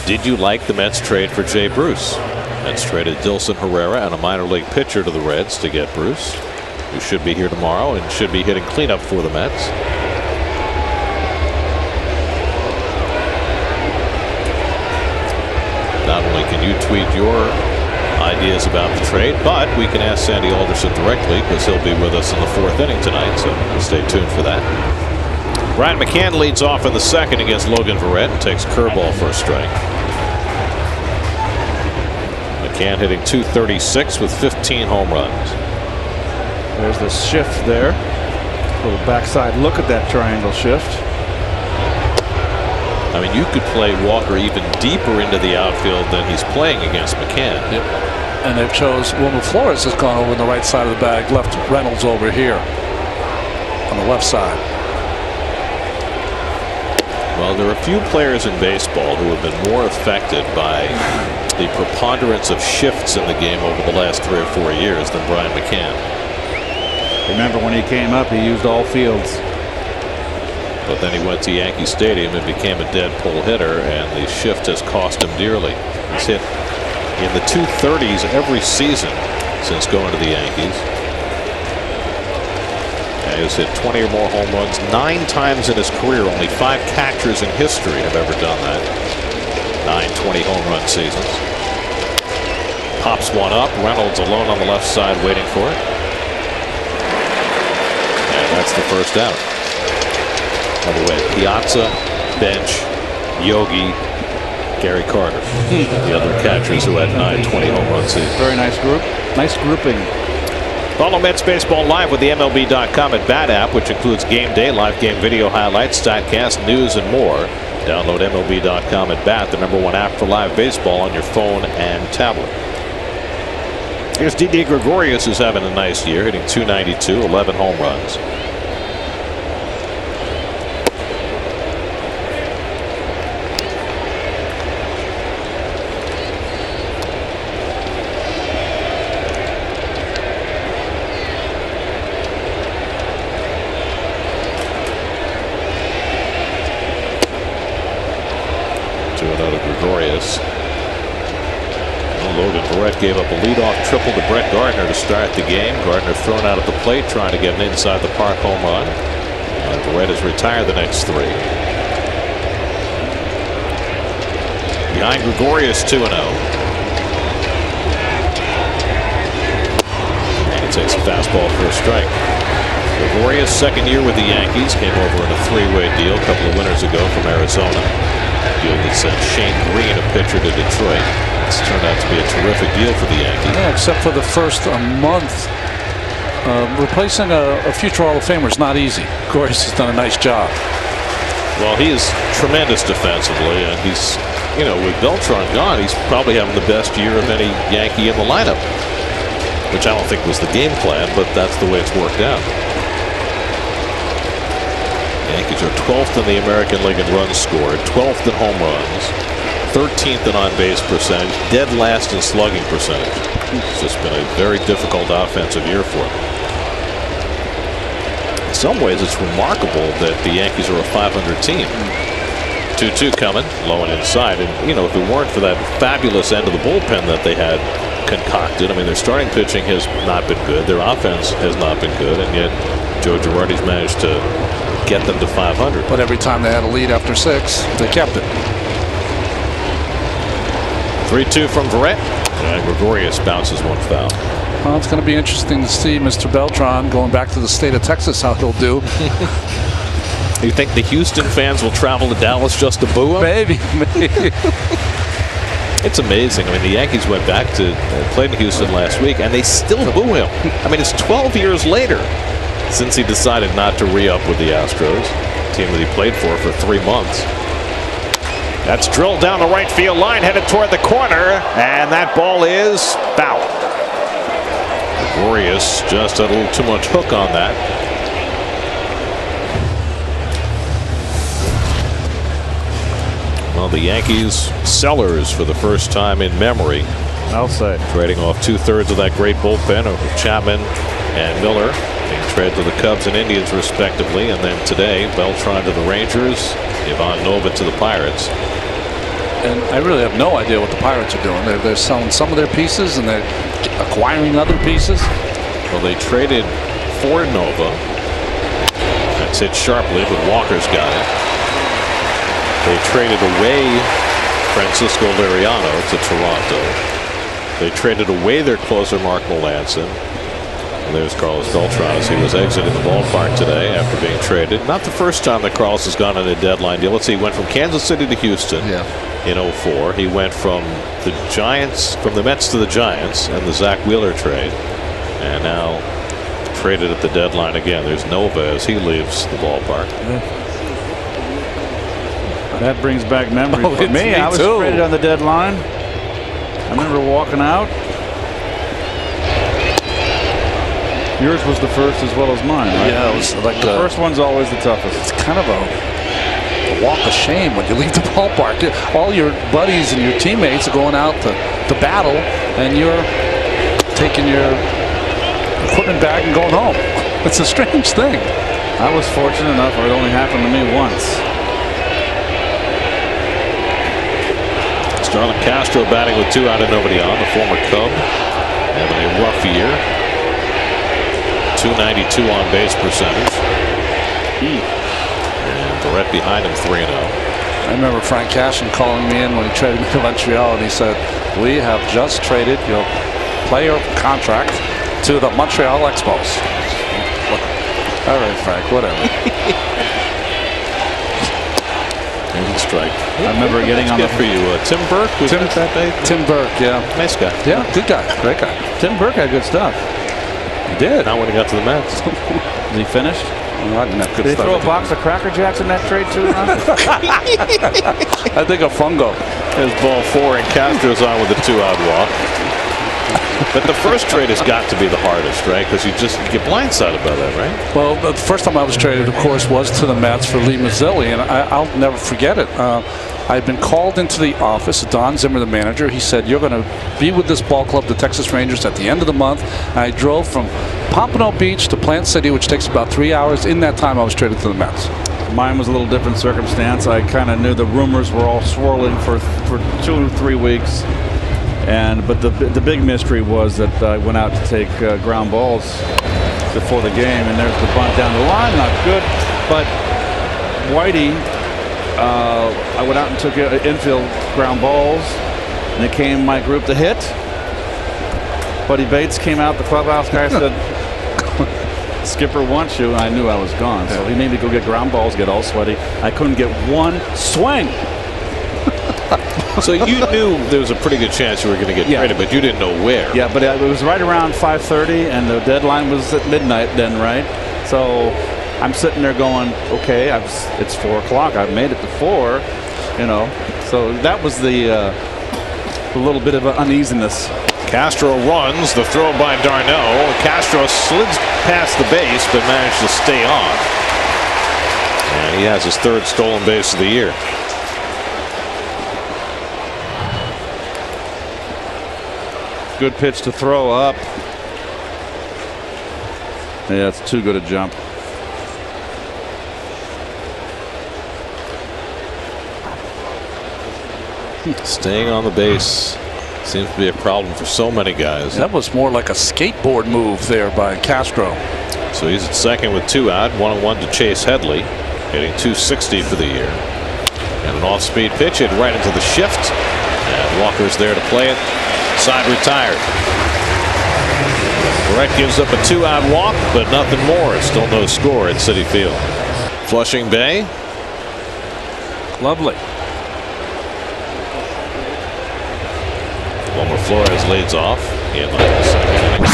Did you like the Mets trade for Jay Bruce? Mets traded Dilson Herrera and a minor league pitcher to the Reds to get Bruce, who should be here tomorrow and should be hitting cleanup for the Mets. Not only can you tweet your ideas about the trade, but we can ask Sandy Alderson directly because he'll be with us in the fourth inning tonight, so stay tuned for that. Ryan McCann leads off in the second against Logan Verrett and takes curveball for a strike. McCann hitting .236 with 15 home runs. There's the shift there. Little backside look at that triangle shift. I mean, you could play Walker even deeper into the outfield than he's playing against McCann. Yep. And they've chose Wilmer Flores has gone over in the right side of the bag, left Reynolds over here on the left side. Well, there are a few players in baseball who have been more affected by the preponderance of shifts in the game over the last 3 or 4 years than Brian McCann. Remember when he came up, he used all fields. But then he went to Yankee Stadium and became a dead pull hitter, and the shift has cost him dearly. He's hit in the 230s every season since going to the Yankees. And he's hit 20 or more home runs 9 times in his career. Only 5 catchers in history have ever done that. 9 20 home run seasons. Pops one up. Reynolds alone on the left side waiting for it. And that's the first out. By the way, Piazza, Bench, Yogi, Gary Carter, the other catchers who had 9 20 home run seasons. Very nice group. Nice grouping. Follow Mets Baseball live with the MLB.com at Bat app, which includes game day, live game video highlights, StatCast, news, and more. Download MLB.com at Bat, the #1 app for live baseball on your phone and tablet. Here's Didi Gregorius, who's having a nice year, hitting .292, 11 home runs. Gregorius. Logan Verrett gave up a leadoff triple to Brett Gardner to start the game. Gardner thrown out at the plate trying to get an inside the park home run. And Verrett has retired the next 3. Behind Gregorius 2-0. And he takes a fastball for a strike. Gregorius, second year with the Yankees, came over in a 3-way deal a couple of winters ago from Arizona. Deal that sent Shane Green, a pitcher, to Detroit. It's turned out to be a terrific deal for the Yankees. Yeah, except for the first month. Replacing a future Hall of Famer is not easy. Gregorius has done a nice job. Well, he is tremendous defensively, and he's, you know, with Beltran gone, he's probably having the best year of any Yankee in the lineup, which I don't think was the game plan, but that's the way it's worked out. Yankees are 12th in the American League in runs scored, 12th in home runs, 13th in on-base percentage, dead last in slugging percentage. It's just been a very difficult offensive year for them. In some ways, it's remarkable that the Yankees are a .500 team. 2-2 coming, low and inside. And, you know, if it weren't for that fabulous end of the bullpen that they had concocted, I mean, their starting pitching has not been good. Their offense has not been good. And yet, Joe Girardi's managed to get them to .500. But every time they had a lead after 6, they kept it. 3-2 from Verrett, and Gregorius bounces one foul. Well, it's going to be interesting to see Mr. Beltran going back to the state of Texas, how he'll do. You think the Houston fans will travel to Dallas just to boo him? Maybe. It's amazing. I mean, the Yankees went back to played in Houston last week, and they still boo him. I mean, it's 12 years later since he decided not to re-up with the Astros, team that he played for 3 months. That's drilled down the right field line, headed toward the corner, and that ball is foul. Gregorius just had a little too much hook on that. Well, the Yankees sellers for the first time in memory. I'll say. Trading off 2/3 of that great bullpen of Chapman and Miller. Being traded to the Cubs and Indians respectively, and then today Beltran to the Rangers, Ivan Nova to the Pirates. And I really have no idea what the Pirates are doing. They're selling some of their pieces and they're acquiring other pieces. Well, they traded for Nova. That's hit sharply, but Walker's got it. They traded away Francisco Liriano to Toronto. They traded away their closer Mark Melancon. And there's Carlos Beltran as he was exiting the ballpark today after being traded. Not the first time that Carlos has gone on a deadline deal. Let's see, he went from Kansas City to Houston in 04. He went from the Mets to the Giants and the Zach Wheeler trade. And now traded at the deadline again. There's Nova as he leaves the ballpark. That brings back memories for me. I was traded on the deadline. I remember walking out. Yours was the first as well as mine, right? Yeah, it was like the first one's always the toughest. It's kind of a walk of shame when you leave the ballpark. All your buddies and your teammates are going out to battle, and you're taking your equipment bag and going home. It's a strange thing. I was fortunate enough where it only happened to me once. Starlin Castro batting with 2 out and nobody on. The former Cub having a rough year. .292 on base percentage. And right behind him 3-0. I remember Frank Cashen calling me in when he traded me to Montreal, and he said, "We have just traded your player contract to the Montreal Expos." All right, Frank, whatever. There's a strike. I remember getting on the for you. Tim Burke was that day. Tim Burke, yeah, nice guy. Yeah, good guy, great guy. Tim Burke had good stuff. He did. Not when he got to the Mets. Is he finished? Did they throw a box of Cracker Jacks in that trade too? I think a fungo. There's ball 4 and Castro's on with a 2-out walk. But the first trade has got to be the hardest, right? Because you get blindsided by that, right? Well, the first time I was traded, of course, was to the Mets for Lee Mazzilli, and I'll never forget it. I'd been called into the office. Don Zimmer, the manager, he said, "You're going to be with this ball club, the Texas Rangers, at the end of the month." And I drove from Pompano Beach to Plant City, which takes about 3 hours. In that time, I was traded to the Mets. Mine was a little different circumstance. I kind of knew the rumors were all swirling for 2 or 3 weeks. But the big mystery was that I went out to take ground balls before the game, and there's the bunt down the line, not good. But Whitey, I went out and took infield ground balls, and it came my group to hit. Buddy Bates came out, the clubhouse guy said, "Skipper wants you," and I knew I was gone. So he made me go get ground balls, get all sweaty. I couldn't get one swing. So you knew there was a pretty good chance you were going to get traded, but you didn't know where. Yeah, but it was right around 5:30, and the deadline was at midnight then, right? So I'm sitting there going, okay, it's 4 o'clock. I've made it to 4, So that was the little bit of uneasiness. Castro runs, the throw by Darnell. Castro slids past the base, but managed to stay on. And he has his 3rd stolen base of the year. Good pitch to throw up. Yeah, it's too good a jump. Staying on the base seems to be a problem for so many guys. That was more like a skateboard move there by Castro. So he's at second with 2 out, 1-1 to Chase Headley, hitting .260 for the year. And an off-speed pitch hit right into the shift. And Walker's there to play it. Side retired. Brett gives up a 2-out walk, but nothing more. Still no score at Citi Field. Flushing Bay. Lovely. Wilmer Flores leads off in the second inning.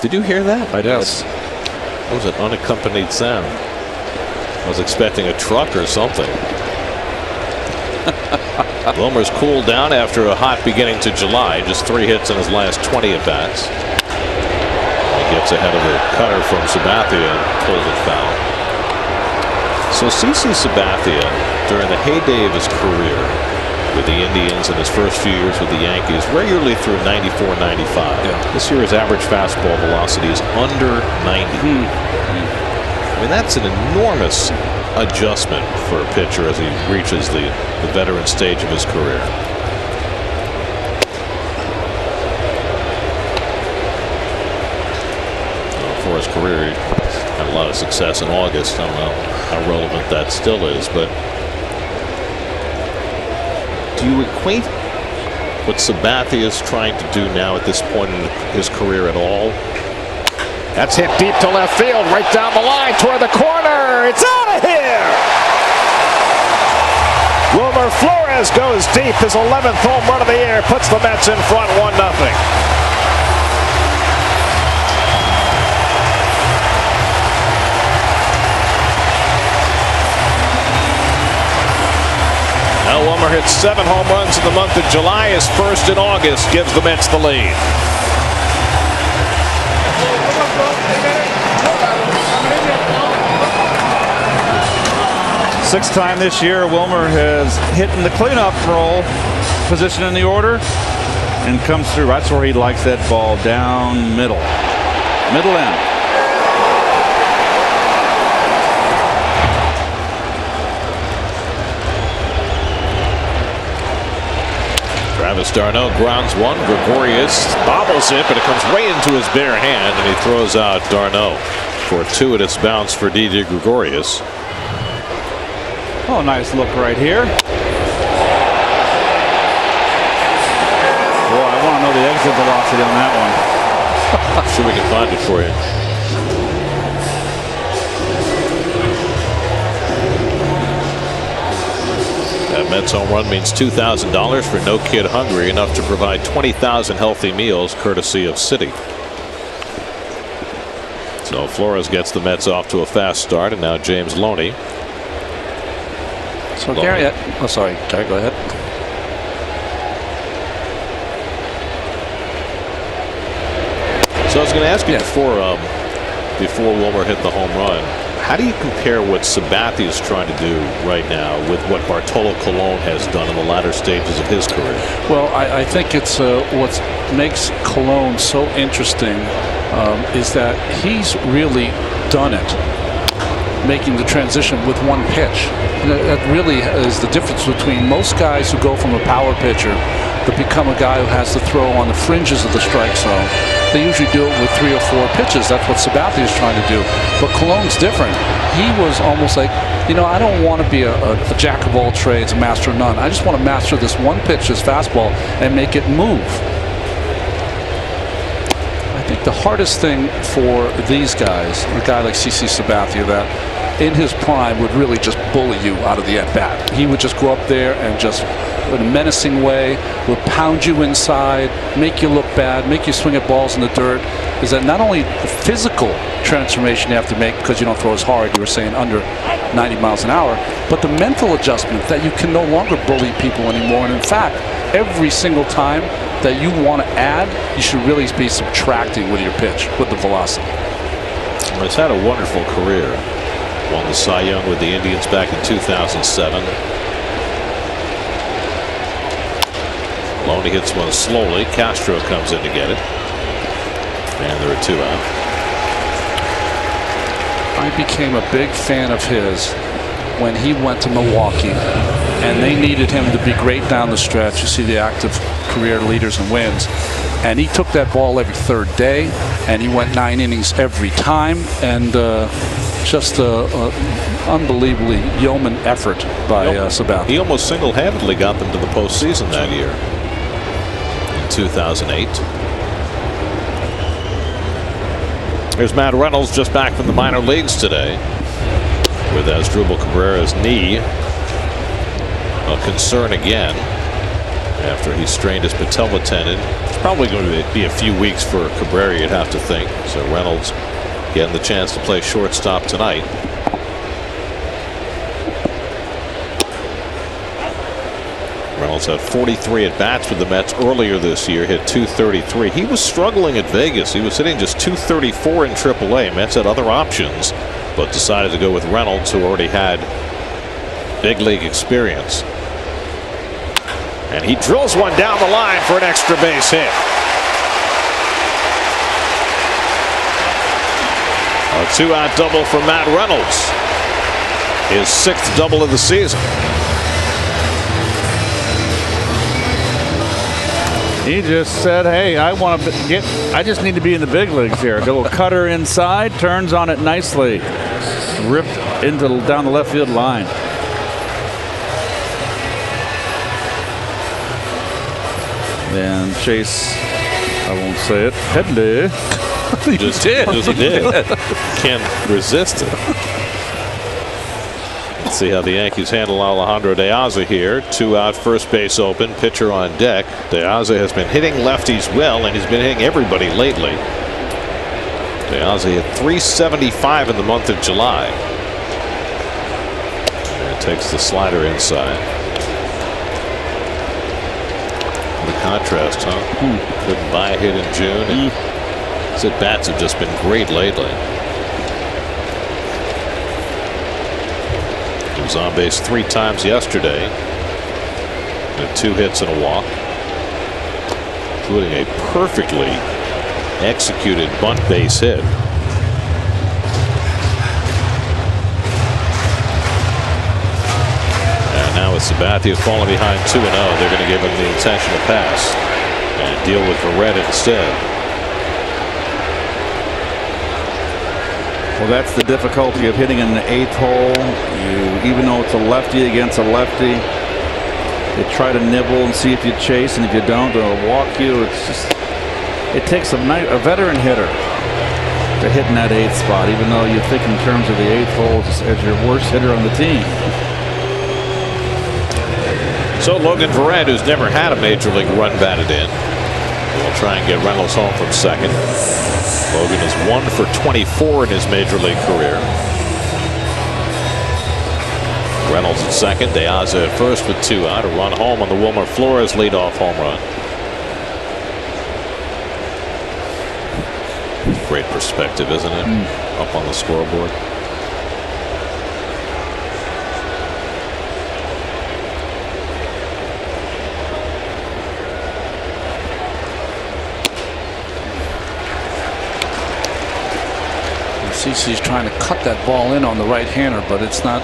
Did you hear that? I did. That was an unaccompanied sound. I was expecting a truck or something. Wilmer's cooled down after a hot beginning to July. Just 3 hits in his last 20 at-bats. He gets ahead of a cutter from Sabathia and pulls it foul. So CC Sabathia, during the heyday of his career with the Indians and his first few years with the Yankees, regularly threw 94, 95. Yeah. This year his average fastball velocity is under 90. I mean, that's an enormous adjustment for a pitcher as he reaches the veteran stage of his career. For his career, he had a lot of success in August. I don't know how relevant that still is, but do you equate what Sabathia is trying to do now at this point in his career at all? That's hit deep to left field, right down the line toward the corner. It's out of here. Wilmer Flores goes deep, his 11th home run of the year, puts the Mets in front 1-0. Now Wilmer hits 7 home runs in the month of July. His first in August gives the Mets the lead. Sixth time this year, Wilmer has hit in the cleanup role position in the order and comes through. That's where he likes that ball, down middle end. Travis d'Arnaud grounds one. Gregorius bobbles it, but it comes right into his bare hand, and he throws out d'Arnaud for 2, and it's bounced for Didi Gregorius. Oh, nice look right here. Boy, I want to know the exit velocity on that one. See if we can find it for you. That Mets home run means $2,000 for No Kid Hungry, enough to provide 20,000 healthy meals courtesy of Citi. So Flores gets the Mets off to a fast start, and now James Loney. So Gary, oh sorry, Gary, go ahead. So I was going to ask you before Wilmer hit the home run, how do you compare what Sabathia is trying to do right now with what Bartolo Colon has done in the latter stages of his career? Well, I think it's what makes Colon so interesting is that he's really done it, making the transition with one pitch. And that really is the difference between most guys who go from a power pitcher to become a guy who has to throw on the fringes of the strike zone. They usually do it with 3 or 4 pitches. That's what Sabathia is trying to do. But Colon's different. He was almost like, you know, I don't want to be a jack of all trades, a master of none. I just want to master this one pitch, this fastball, and make it move. I think the hardest thing for these guys, a guy like CC Sabathia, that in his prime would really just bully you out of the at-bat. He would just go up there and just, in a menacing way, would pound you inside, make you look bad, make you swing at balls in the dirt. Is that not only the physical transformation you have to make because you don't throw as hard, you were saying under 90 miles an hour, but the mental adjustment that you can no longer bully people anymore. And in fact, every single time that you want to add, you should really be subtracting with your pitch, with the velocity. Well, he's had a wonderful career. Won the Cy Young with the Indians back in 2007. Loney hits one slowly. Castro comes in to get it. And there are 2 out. I became a big fan of his when he went to Milwaukee and they needed him to be great down the stretch. You see the active career leaders and wins. And he took that ball every 3rd day, and he went 9 innings every time. And just unbelievably yeoman effort by Sabathia. He almost single-handedly got them to the postseason that year in 2008. Here's Matt Reynolds, just back from the minor leagues today, with Asdrubal Cabrera's knee a concern again after he strained his patella tendon. It's probably going to be a few weeks for Cabrera, you'd have to think. So Reynolds getting the chance to play shortstop tonight. Reynolds had 43 at-bats with the Mets earlier this year, hit .233. He was struggling at Vegas. He was hitting just .234 in AAA. Mets had other options, but decided to go with Reynolds, who already had big league experience. And he drills one down the line for an extra base hit. A 2-out double for Matt Reynolds. his 6th double of the season. He just said, hey, I just need to be in the big leagues here. A little cutter inside, turns on it nicely. Ripped down the left field line. Then Chase, I won't say it, Headley. Just did. Can't resist it. Let's see how the Yankees handle Alejandro De Aza here. 2 out, first base open, pitcher on deck. De Aza has been hitting lefties well, and he's been hitting everybody lately. De Aza hit .375 in the month of July. And takes the slider inside. The contrast, huh? Couldn't buy a hit in June. And his at-bats have just been great lately. He was on base 3 times yesterday. With 2 hits and a walk, including a perfectly executed bunt base hit. And now with Sabathia falling behind 2-0, they're going to give him the intentional pass and deal with Verrett instead. Well, that's the difficulty of hitting in the 8th hole. Even though it's a lefty against a lefty, they try to nibble and see if you chase, and if you don't, they'll walk you. It takes a veteran hitter to hit in that 8th spot, even though you think in terms of the 8th hole as your worst hitter on the team. So Logan Verrett, who's never had a major league run batted in, will try and get Reynolds home from second. Logan is 1 for 24 in his major league career. Reynolds at second, De Aza at first with 2 out. A run home on the Wilmer Flores leadoff home run. Great perspective, isn't it? Up on the scoreboard. CeCe's trying to cut that ball in on the right-hander, but it's not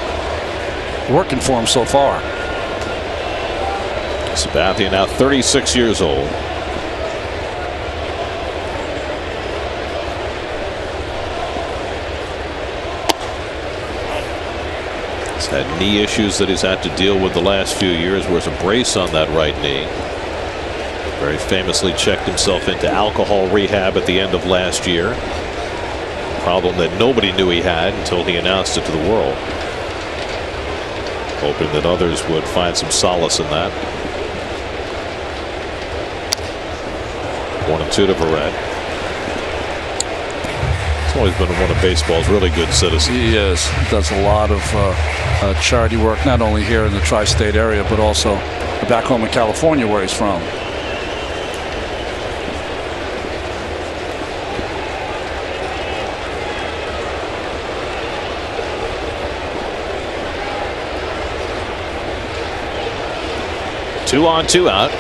working for him so far. Sabathia now 36 years old. He's had knee issues that he's had to deal with the last few years. Wears a brace on that right knee. Very famously checked himself into alcohol rehab at the end of last year. Problem that nobody knew he had until he announced it to the world. Hoping that others would find some solace in that. 1-2 to Verrett. He's always been one of baseball's really good citizens. He is. He does a lot of charity work, not only here in the tri-state area, but also back home in California where he's from. Two on, 2 out.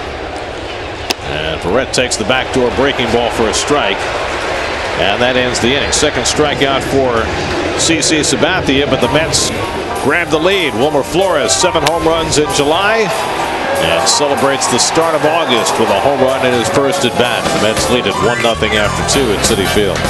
And Verrett takes the backdoor breaking ball for a strike. And that ends the inning. Second strikeout for CC Sabathia, but the Mets grab the lead. Wilmer Flores, 7 home runs in July, and celebrates the start of August with a home run in his first at bat. The Mets lead at 1-0 after 2 at Citi Field.